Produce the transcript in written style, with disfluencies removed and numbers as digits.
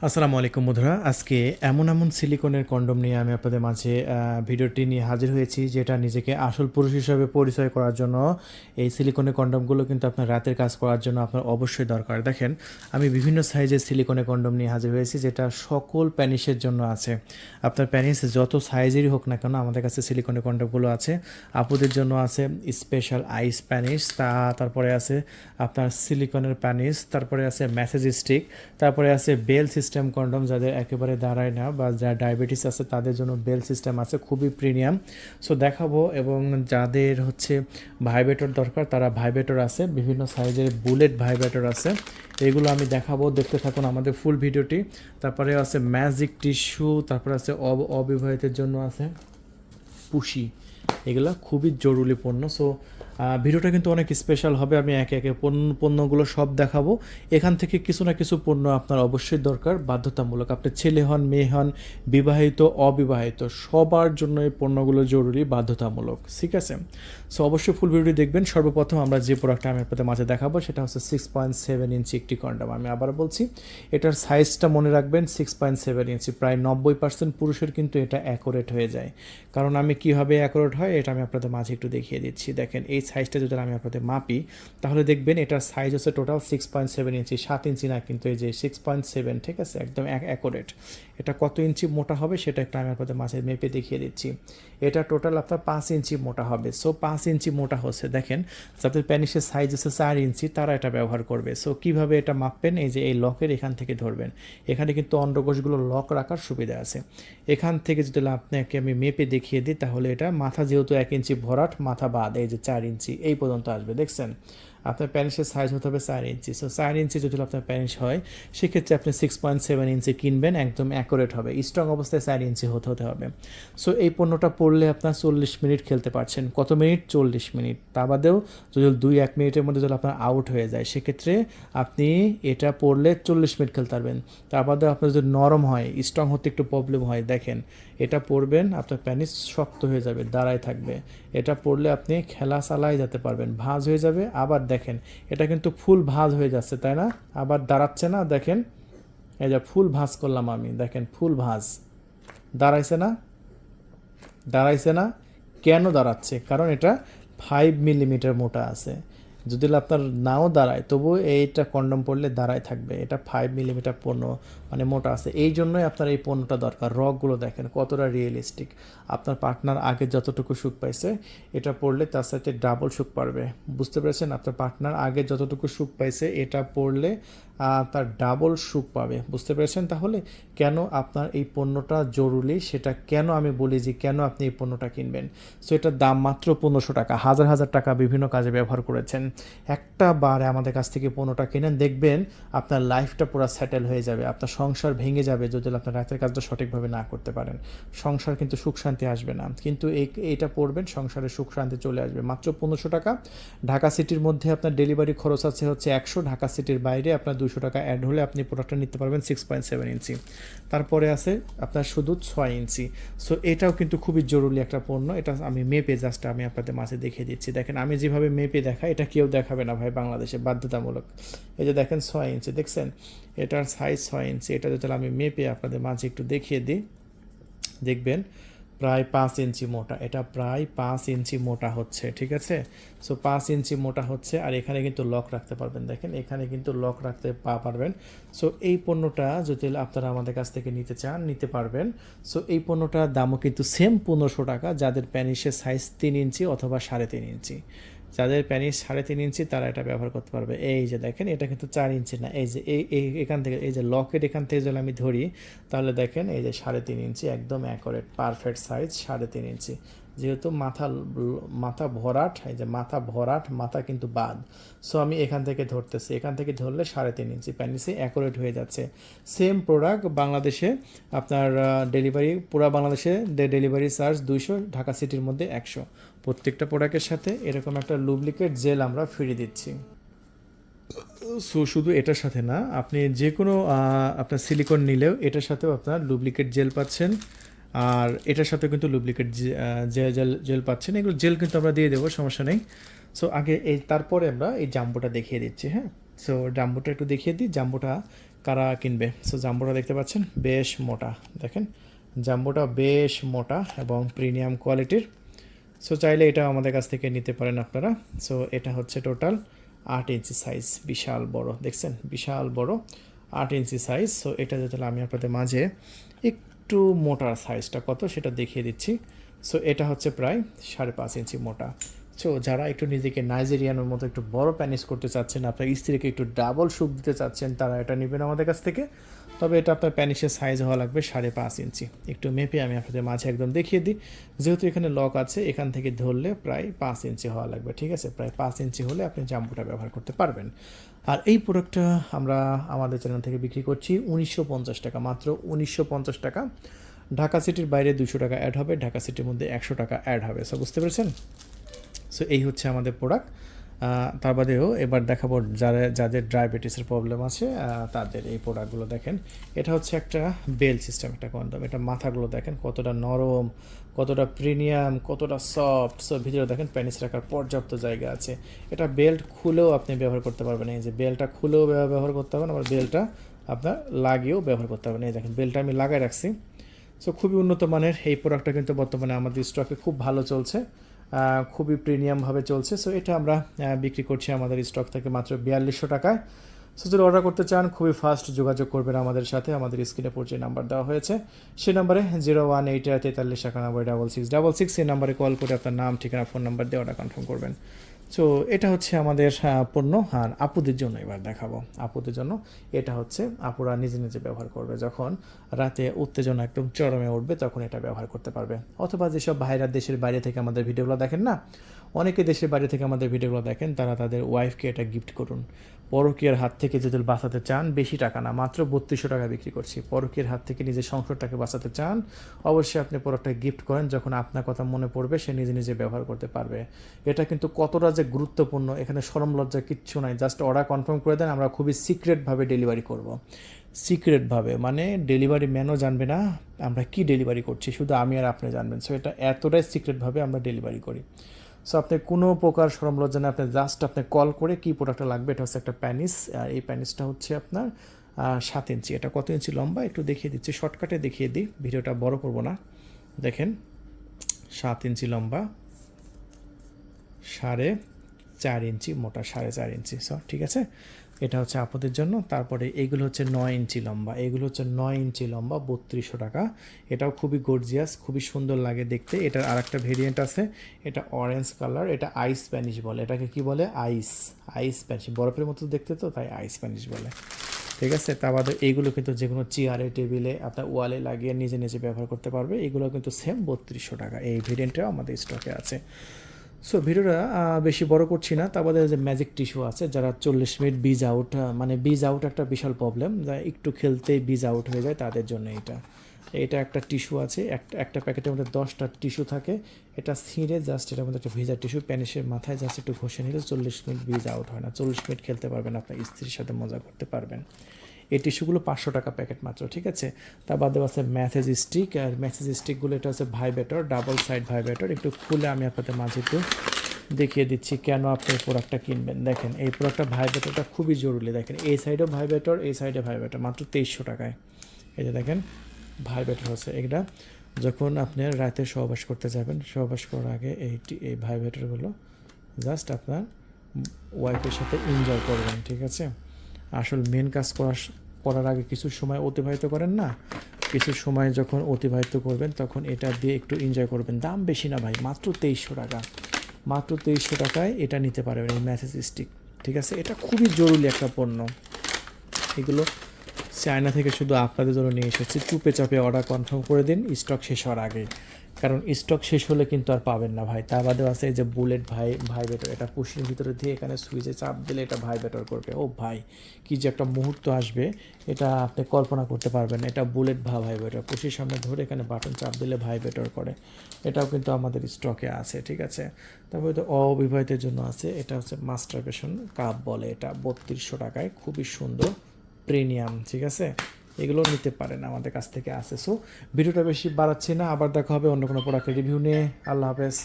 আসসালামু আলাইকুম বন্ধুরা, আজকে এমন সিলিকনের কন্ডম নিয়ে আমি আপনাদের মাঝে ভিডিওটি নিয়ে হাজির হয়েছি, যেটা নিজেকে আসল পুরুষ হিসাবে পরিচয় করার জন্য এই সিলিকনের কন্ডমগুলো কিন্তু আপনার রাতের কাজ করার জন্য আপনার অবশ্যই দরকার। দেখেন, আমি বিভিন্ন সাইজের সিলিকনের কন্ডম নিয়ে হাজির হয়েছি, যেটা সকল প্যানিসের জন্য আছে। আপনার প্যানিস যত সাইজেরই হোক না কেন, আমাদের কাছে সিলিকনের কন্ডমগুলো আছে। আপুদের জন্য আছে স্পেশাল আইস প্যানিস, তারপরে আছে আপনার সিলিকনের প্যানিস, তারপরে আছে ম্যাসেজ স্টিক, তারপরে আছে বেল সিস্টেম কন্ডম, যাদের একেবারে দাঁড়ায় না বা যার ডায়াবেটিস আছে তাদের জন্য বেল সিস্টেম আছে, খুবই প্রিমিয়াম। সো দেখাবো, এবং যাদের হচ্ছে ভাইব্রেটর দরকার তারা ভাইব্রেটর আছে, বিভিন্ন সাইজের বুলেট ভাইব্রেটর আছে, এগুলো আমি দেখাবো। দেখতে থাকুন আমাদের ফুল ভিডিওটি। তারপরে আছে ম্যাজিক টিস্যু, তারপরে আছে অবিবাহিতের জন্য আছে পুশি, এগুলো খুবই জরুরি পণ্য। সো ভিডিওটা কিন্তু অনেক স্পেশাল হবে, আমি একে একে পণ্যগুলো সব দেখাবো। এখান থেকে কিছু না কিছু পণ্য আপনার অবশ্যই দরকার, বাধ্যতামূলক। আপনি ছেলে হন, মেয়ে হন, বিবাহিত, অবিবাহিত, সবার জন্য এই পণ্যগুলো জরুরি, বাধ্যতামূলক, ঠিক আছে? সো অবশ্যই ফুল ভিডিওটি দেখবেন। সর্বপ্রথম আমরা যে প্রোডাক্টটা আমি আপনাদের মাঝে দেখাবো সেটা হচ্ছে 6.7 ইঞ্চি একটি কন্ডম। আমি আবার বলছি, এটার সাইজটা মনে রাখবেন, 6.7 ইঞ্চি। প্রায় 90% পুরুষের কিন্তু এটা অ্যাকোরেট হয়ে যায়। কারণ আমি কীভাবে অ্যাকোরেট হয় এটা আমি আপনাদের মাঝে একটু দেখিয়ে দিচ্ছি। দেখেন, এই সাইজটা যদি আমি আপনাদের মাপি, তাহলে দেখবেন এটার সাইজ হচ্ছে টোটাল 6.7 ইঞ্চি, 7 ইঞ্চি না কিন্তু, এই যে 6.7, ঠিক আছে, একদম অ্যাকোরেট। এটা কত ইঞ্চি মোটা হবে সেটা একটা আমি আপনাদের মাঝে মেপে দেখিয়ে দিচ্ছি। এটা টোটাল আপনার 5 ইঞ্চি মোটা হবে। সো 5 ইঞ্চি মোটা হচ্ছে, দেখেন, যাদের প্যানিসের সাইজ হচ্ছে 4 ইঞ্চি তারা এটা ব্যবহার করবে। সো কীভাবে এটা মাপবেন, এই যে এই লকের এখান থেকে ধরবেন, এখানে কিন্তু অন্ডকোষগুলো লক রাখার সুবিধা আছে। এখান থেকে যদি আপনাকে আমি মেপে দেখিয়ে দিই, তাহলে এটা মাথা যেহেতু 1 ইঞ্চি ভরাট, মাথা বাদ এই যে 4 ইঞ্চি এই পর্যন্ত আসবে, দেখছেন? আপনার প্যানিসের সাইজ হতে হবে 4 ইঞ্চি। সো 4 ইঞ্চি যদি আপনার প্যানিস হয়, সেক্ষেত্রে আপনি 6.7 ইঞ্চি কিনবেন, একদম অ্যাকোরেট হবে। স্ট্রং অবস্থায় 4 ইঞ্চি হতে হবে। সো এই পণ্যটা পড়লে আপনার 40 মিনিট খেলতে পারছেন। কত মিনিট? 40 মিনিট। তা বাদেও যদি 2-1 মিনিটের মধ্যে যদি আপনার আউট হয়ে যায়, সেক্ষেত্রে আপনি এটা পড়লে 40 মিনিট খেলতে পারবেন। তা বাদেও আপনার যদি নরম হয়, স্ট্রং হতে একটু প্রবলেম হয়, দেখেন, এটা পড়বেন, আপনার প্যানিস শক্ত হয়ে যাবে, দাঁড়ায় থাকবে। এটা পড়লে আপনি খেলা চালায় যেতে পারবেন, ভাঁজ হয়ে যাবে। আবার দেখেন, এটা কিন্তু ফুল ভাঁজ হয়ে যাচ্ছে, তাই না? আবার দাঁড়াচ্ছে না, দেখেন, এই যে ফুল ভাঁজ করলাম আমি, দেখেন ফুল ভাঁজ, দাঁড়াইছে না? দাঁড়াইছে না? কেন দাঁড়াচ্ছে? কারণ এটা 5 মিলিমিটার মোটা আছে। যদি আপনার নাও দাঁড়ায়, তবুও এইটা কন্ডম পড়লে দাঁড়ায় থাকবে। এটা 5 মিলিমিটার পণ্য, মানে মোটা আছে। এই জন্যই আপনার এই পণ্যটা দরকার। রগগুলো দেখেন কতটা রিয়েলিস্টিক। আপনার পার্টনার আগে যতটুকু সুখ পাইছে, এটা পড়লে তার সাথে ডাবল সুখ পারবে। বুঝতে পেরেছেন? আপনার পার্টনার আগে যতটুকু সুখ পাইছে, এটা পড়লে তার ডাবল সুখ পাবে। বুঝতে পেরেছেন? তাহলে কেন আপনার এই পণ্যটা জরুরি, সেটা কেন আমি বলি যে কেন আপনি এই পণ্যটা কিনবেন। সো এটার দাম মাত্র 1500 টাকা। হাজার হাজার টাকা বিভিন্ন কাজে ব্যবহার করেছেন, একটা বারে আমাদের কাছ থেকে পণ্যটা কিনেন, দেখবেন আপনার লাইফটা পুরো সেটেল হয়ে যাবে। আপনার সংসার ভেঙে যাবে যদি আপনার রাতের কাজটা সঠিকভাবে না করতে পারেন। সংসার কিন্তু সুখ শান্তি আসবে না, কিন্তু এইটা পড়বেন, সংসারে সুখ শান্তি চলে আসবে। মাত্র 1500 টাকা। ঢাকা সিটির মধ্যে আপনার ডেলিভারি খরচ আছে হচ্ছে 100, ঢাকা সিটির বাইরে আপনার 200 টাকা অ্যাড হলে আপনি প্রোডাক্টটা নিতে পারবেন 6.7 ইঞ্চি। তারপরে আছে আপনার শুধু 6 ইঞ্চি। সো এটাও কিন্তু খুবই জরুরি একটা পণ্য। এটা আমি মেপে জাস্ট আমি আপনাদের মাঝে দেখিয়ে দিচ্ছি। দেখেন, আমি যেভাবে মেপে দেখাই, এটা কেউ দেখাবে না ভাই বাংলাদেশে, বাধ্যতামূলক। এই যে দেখেন 6 ইঞ্চি, দেখছেন? এটার সাইজ 6 ইঞ্চি। এটা যদি আমি মেপে আপনাদের মাঝে একটু দেখিয়ে দিই, দেখবেন প্রায় 5 ইঞ্চি মোটা। এটা প্রায় 5 ইঞ্চি মোটা হচ্ছে, ঠিক আছে? সো 5 ইঞ্চি মোটা হচ্ছে, আর এখানে কিন্তু লক রাখতে পারবেন, দেখেন এখানে কিন্তু লক রাখতে পারবেন। সো এই পণ্যটা যদি আপনারা আমাদের কাছ থেকে নিতে চান, নিতে পারবেন। সো এই পণ্যটার দামও কিন্তু সেম 1500 টাকা, যাদের প্যানিসের সাইজ 3 ইঞ্চি অথবা 3.5 ইঞ্চি। যাদের প্যানিস 3.5 ইঞ্চি তারা এটা ব্যবহার করতে পারবে। এই যে দেখেন, এটা কিন্তু 4 ইঞ্চি না, এই যে এখান থেকে, এই যে লকেট এখান থেকে যদি আমি ধরি, তাহলে দেখেন এই যে 3.5 ইঞ্চি, একদম অ্যাকোরেট পারফেক্ট সাইজ 3.5 ইঞ্চি। যেহেতু মাথা ভরাট, এই যে মাথা ভরাট, মাথা কিন্তু বাদ। সো আমি এখান থেকে ধরতেছি, এখান থেকে ধরলে 3.5 ইঞ্চি প্যানিসে অ্যাকোরেট হয়ে যাচ্ছে। সেম প্রোডাক্ট বাংলাদেশে আপনার ডেলিভারি, পুরা বাংলাদেশে ডেলিভারি চার্জ 200, ঢাকা সিটির মধ্যে 100। প্রত্যেকটা প্রোডাক্টের সাথে এরকম একটা লুব্রিকেট জেল আমরা ফ্রি দিচ্ছি। সো শুধু এটার সাথে না, আপনি যে কোনো আপনার সিলিকন নিলেও এটার সাথেও আপনার লুব্রিকেট জেল পাচ্ছেন, আর এটার সাথে কিন্তু লুব্রিকেট জেল পাচ্ছেন। এগুলো জেল কিন্তু আমরা দিয়ে দেবো, সমস্যা নেই। সো আগে তারপরে আমরা এই জাম্বোটা দেখিয়ে দিচ্ছি, হ্যাঁ? সো জাম্বোটা একটু দেখিয়ে দিই। জাম্বোটা কারা কিনবে। সো জাম্বোটা দেখতে পাচ্ছেন বেশ মোটা, দেখেন জাম্বোটা বেশ মোটা এবং প্রিমিয়াম কোয়ালিটির। সো চাইলে এটা আমাদের কাছ থেকে নিতে পারেন আপনারা। সো এটা হচ্ছে টোটাল 8 ইঞ্চি সাইজ, বিশাল বড়, দেখছেন বিশাল বড় 8 ইঞ্চি সাইজ। সো এটা যদি আমি আপনাদের মাঝে একটু মোটার সাইজটা কত সেটা দেখিয়ে দিচ্ছি। সো এটা হচ্ছে প্রায় 5.5 ইঞ্চি মোটা। সো যারা একটু নিজেকে নাইজেরিয়ানের মতো একটু বড় প্যানিস করতে চাচ্ছেন, আপনার স্ত্রীকে একটু ডাবল সুখ দিতে চাচ্ছেন, তারা এটা নেবেন আমাদের কাছ থেকে। তবে এটা আপনার প্যানিসের সাইজ হওয়া লাগবে 5.5 ইঞ্চি। একটু মেপে আমি আপনাদের মাঝে একদম দেখিয়ে দিই। যেহেতু এখানে লক আছে, এখান থেকে ধরলে প্রায় 5 ইঞ্চি হওয়া লাগবে, ঠিক আছে। প্রায় 5 ইঞ্চি হলে আপনি জাম্বোটা ব্যবহার করতে পারবেন। আর এই প্রোডাক্টটা আমরা আমাদের চ্যানেল থেকে বিক্রি করছি 1950 টাকা, মাত্র 1950 টাকা। ঢাকা সিটির বাইরে 200 টাকা অ্যাড হবে, ঢাকা সিটির মধ্যে 100 টাকা অ্যাড হবে। সো বুঝতে পেরেছেন। সো এই হচ্ছে আমাদের প্রোডাক্ট। তার বাদেও এবার দেখাবো যাদের ডায়াবেটিসের প্রবলেম আছে তাদের এই প্রোডাক্টগুলো দেখেন। এটা হচ্ছে একটা বেল সিস্টেম একটা কন্ডম। এটা মাথাগুলো দেখেন কতটা নরম, কতটা প্রিমিয়াম, কতটা সফট। সো ভিতরে দেখেন প্যানিস রাখার পর্যাপ্ত জায়গা আছে। এটা বেল্ট খুলেও আপনি ব্যবহার করতে পারবেন। এই যে বেলটা খুলেও ব্যবহার করতে পারবেন, আবার বেলটা আপনার লাগিয়েও ব্যবহার করতে পারবেন। এই দেখেন বেলটা আমি লাগাই রাখছি। সো খুবই উন্নত মানের এই প্রোডাক্টটা কিন্তু বর্তমানে আমাদের স্টকে খুব ভালো চলছে, খুবই প্রিমিয়ামভাবে চলছে। সো এটা আমরা বিক্রি করছি আমাদের স্টক থেকে মাত্র 4200 টাকায়। সো যদি অর্ডার করতে চান খুবই ফাস্ট যোগাযোগ করবেন আমাদের সাথে। আমাদের স্ক্রিনে পর যে নাম্বার দেওয়া হয়েছে সেই নাম্বারে 01843 এই নাম্বারে কল করে আপনার নাম, ঠিকানা, ফোন নাম্বার দিয়ে অর্ডার কনফার্ম করবেন। সো এটা হচ্ছে আমাদের পণ্য। আর আপুদের জন্য এবার দেখাবো, আপুদের জন্য এটা হচ্ছে আপুরা নিজে নিজে ব্যবহার করবে, যখন রাতে উত্তেজনা একদম চরমে উঠবে তখন এটা ব্যবহার করতে পারবে। অথবা যেসব ভাইরা দেশের বাইরে থেকে আমাদের ভিডিওগুলো দেখেন না, অনেকে দেশের বাইরে থেকে আমাদের ভিডিওগুলো দেখেন, তারা তাদের ওয়াইফকে এটা গিফট করুন। পরকীয়ার হাত থেকে যদি বাঁচাতে চান, বেশি টাকা না, মাত্র 3200 টাকা বিক্রি করছি। পরকীয়ার হাত থেকে নিজের সংসারটাকে বাঁচাতে চান, অবশ্যই আপনি প্রোডাক্টটা গিফট করেন, যখন আপনার কথা মনে পড়বে সে নিজে নিজে ব্যবহার করতে পারবে। এটা কিন্তু কতটা যে গুরুত্বপূর্ণ, এখানে শরম লজ্জা কিচ্ছু নাই। জাস্ট অর্ডার কনফার্ম করে দেন, আমরা খুবই সিক্রেটভাবে ডেলিভারি করব। সিক্রেটভাবে মানে ডেলিভারি ম্যানও জানবে না আমরা কি ডেলিভারি করছি, শুধু আমি আর আপনি জানবেন। সো এটা এতটাই সিক্রেটভাবে আমরা ডেলিভারি করি। সো আপনি কোনো প্রকার শরম লজ্জা না, আপনি জাস্ট আপনি কল করে কী প্রোডাক্টটা লাগবে। এটা হচ্ছে একটা প্যানিস, আর এই প্যানিসটা হচ্ছে আপনার 7 ইঞ্চি। এটা কত ইঞ্চি লম্বা একটু দেখিয়ে দিচ্ছি, শর্টকাটে দেখিয়ে দিই, ভিডিওটা বড় করব না। দেখেন 7 ইঞ্চি লম্বা, 4.5 ইঞ্চি মোটা, 4.5 ইঞ্চি। সো ঠিক আছে, এটা হচ্ছে আপনাদের জন্য। তারপরে এইগুলো হচ্ছে 9 ইঞ্চি লম্বা, এইগুলো হচ্ছে 9 ইঞ্চি লম্বা, 3200 টাকা। এটাও খুবই গর্জিয়াস, খুবই সুন্দর লাগে দেখতে। এটার আর একটা ভেরিয়েন্ট আছে, এটা অরেঞ্জ কালার, এটা আইস স্প্যানিশ বলে। এটাকে কি বলে? আইস স্প্যানিশ, বরফের মতো দেখতে, তো তাই আইস স্প্যানিশ বলে। ঠিক আছে, তা বাদে এইগুলো কিন্তু যে কোনো চেয়ারে, টেবিলে, আপনার ওয়ালে লাগিয়ে নিজে নিজে ব্যবহার করতে পারবে। এগুলো কিন্তু সেম 3200 টাকা। এই ভেরিয়েন্টটাও আমাদের স্টকে আছে। সো ভিডিওটা বেশি বড় করছি না। তা বাদে যে ম্যাজিক টিস্যু আছে, যারা 40 মিনিট বিজ আউট, মানে বিজ আউট একটা বিশাল প্রবলেম, যারা একটু খেলতেই বিজ আউট হয়ে যায় তাদের জন্য এটা একটা টিস্যু আছে। একটা প্যাকেটের মধ্যে 10টা টিস্যু থাকে। এটা ছিঁড়ে জাস্ট এটার মধ্যে একটা ভিজা টিস্যু প্যানিসের মাথায় জাস্ট একটু ঘষে নিলে 40 মিনিট বিজ আউট হয় না। 40 মিনিট খেলতে পারবেন, আপনার স্ত্রীর সাথে মজা করতে পারবেন। এই টিস্যুগুলো 500 টাকা প্যাকেট মাত্র, ঠিক আছে। তার বাদেও আছে ম্যাসেজ স্টিক, আর ম্যাসেজ স্টিকগুলো এটা হচ্ছে ভাইব্রেটর, ডাবল সাইড ভাইব্রেটর। একটু খুলে আমি আপনাদের মাঝে একটু দেখিয়ে দিচ্ছি কেন আপনি এই প্রোডাক্টটা কিনবেন। দেখেন এই প্রোডাক্টটা ভাইব্রেটরটা খুবই জরুরি। দেখেন এই সাইডেও ভাইব্রেটর, এই সাইডে ভাইব্রেটর, মাত্র 2300 টাকায়। এই যে দেখেন ভাইব্রেটর হচ্ছে এটা, যখন আপনি রাতে সহবাস করতে যাবেন, সহবাস করার আগে এই ভাইব্রেটরগুলো জাস্ট আপনার ওয়াইফের সাথে এনজয় করবেন, ঠিক আছে। আসল মেন কাজ করার আগে কিছু সময় অতিবাহিত করেন না, কিছু সময় যখন অতিবাহিত করবেন তখন এটা দিয়ে একটু এনজয় করবেন। দাম বেশি না ভাই, মাত্র 2300 টাকা। মাত্র 2300 টাকায় এটা নিতে পারবেন, এই ম্যাসেজ স্টিক, ঠিক আছে। এটা খুবই জরুরি একটা পণ্য। এগুলো চায়না থেকে শুধু আপনাদের জন্য নিয়ে এসেছি। চুপে চাপে অর্ডার কনফার্ম করে দিন স্টক শেষ হওয়ার আগে, কারণ স্টক শেষ হলে কিন্তু আর পাবেন না ভাই। তার বাদেও আছে এই যে বুলেট ভাইব্রেটর, এটা পুশির ভিতরে দিয়ে এখানে সুইচে চাপ দিলে এটা ভাইব্রেটর করবে। ও ভাই, কি যে একটা মুহূর্ত আসবে এটা আপনি কল্পনা করতে পারবেন। এটা বুলেট ভাইব্রেটর, পুশির সামনে ধরে এখানে বাটন চাপ দিলে ভাইব্রেটর করে। এটাও কিন্তু আমাদের স্টকে আছে, ঠিক আছে। তারপরে তো অবিবাহিতের জন্য আছে, এটা হচ্ছে মাস্টারবেশন কাপ বলে, এটা 3200 টাকায়, খুবই সুন্দর প্রিমিয়াম, ঠিক আছে। এগুলো নিতে পারেন, আমাদের কাছ থেকে আসে। সো ভিডিওটা বেশি বাড়াচ্ছি না, আবার দেখা হবে অন্য কোনো প্রোডাক্টের রিভিউ নিয়ে। আল্লাহ হাফেজ।